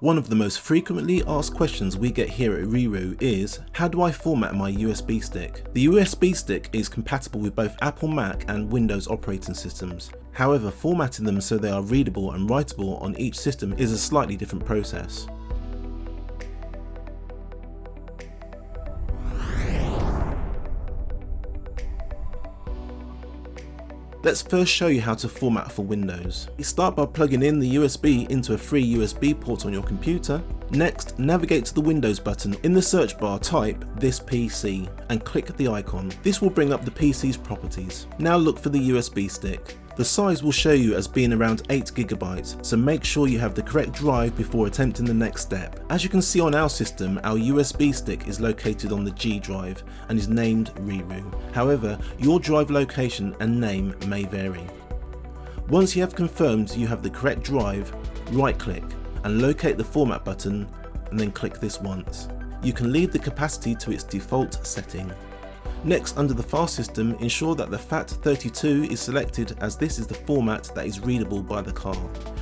One of the most frequently asked questions we get here at RiiRoo is, how do I format my USB stick? The USB stick is compatible with both Apple, Mac and Windows operating systems. However, formatting them so they are readable and writable on each system is a slightly different process. Let's first show you how to format for Windows. You start by plugging in the USB into a free USB port on your computer. Next, navigate to the Windows button. In the search bar, type "this PC" and click the icon. This will bring up the PC's properties. Now look for the USB stick. The size will show you as being around 8 GB, so make sure you have the correct drive before attempting the next step. As you can see on our system, our USB stick is located on the G drive and is named RiiRoo. However, your drive location and name may vary. Once you have confirmed you have the correct drive, right-click and locate the format button and then click this once. You can leave the capacity to its default setting. Next, under the file system, ensure that the FAT32 is selected, as this is the format that is readable by the car.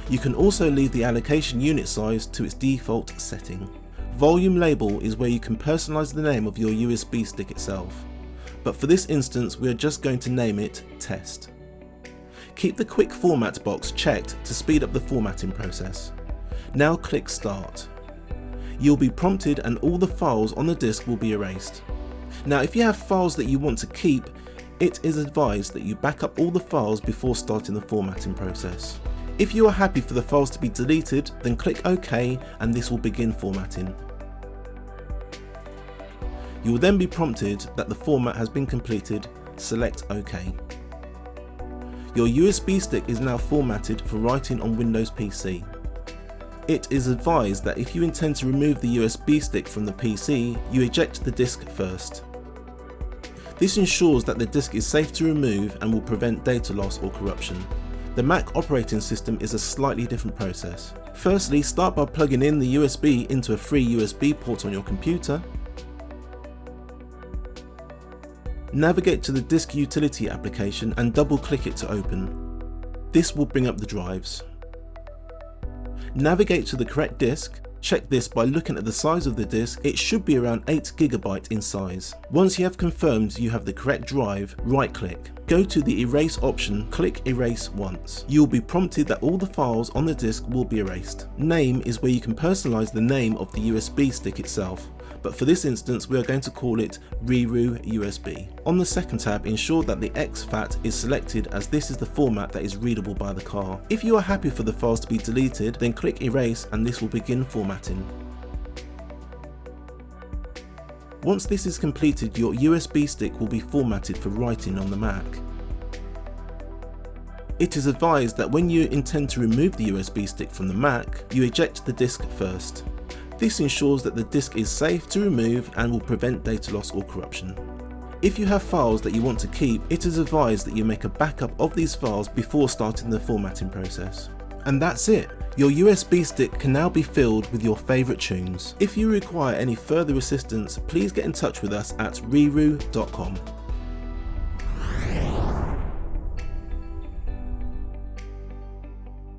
You can also leave the allocation unit size to its default setting. Volume label is where you can personalize the name of your USB stick itself, but for this instance we are just going to name it Test. Keep the quick format box checked to speed up the formatting process. Now click Start. You'll be prompted and all the files on the disk will be erased. Now, if you have files that you want to keep, it is advised that you back up all the files before starting the formatting process. If you are happy for the files to be deleted, then click OK and this will begin formatting. You will then be prompted that the format has been completed. Select OK. Your USB stick is now formatted for writing on Windows PC. It is advised that if you intend to remove the USB stick from the PC, you eject the disk first. This ensures that the disk is safe to remove and will prevent data loss or corruption. The Mac operating system is a slightly different process. Firstly, start by plugging in the USB into a free USB port on your computer. Navigate to the Disk Utility application and double-click it to open. This will bring up the drives. Navigate to the correct disk. Check this by looking at the size of the disk. It should be around 8 GB in size. Once you have confirmed you have the correct drive, right-click. Go to the Erase option, click Erase once. You will be prompted that all the files on the disk will be erased. Name is where you can personalize the name of the USB stick itself, but for this instance we are going to call it RiiRoo USB. On the second tab, ensure that the exFAT is selected, as this is the format that is readable by the car. If you are happy for the files to be deleted, then click Erase and this will begin formatting. Once this is completed, your USB stick will be formatted for writing on the Mac. It is advised that when you intend to remove the USB stick from the Mac, you eject the disk first. This ensures that the disk is safe to remove and will prevent data loss or corruption. If you have files that you want to keep, it is advised that you make a backup of these files before starting the formatting process. And that's it! Your USB stick can now be filled with your favourite tunes. If you require any further assistance, please get in touch with us at RiiRoo.com.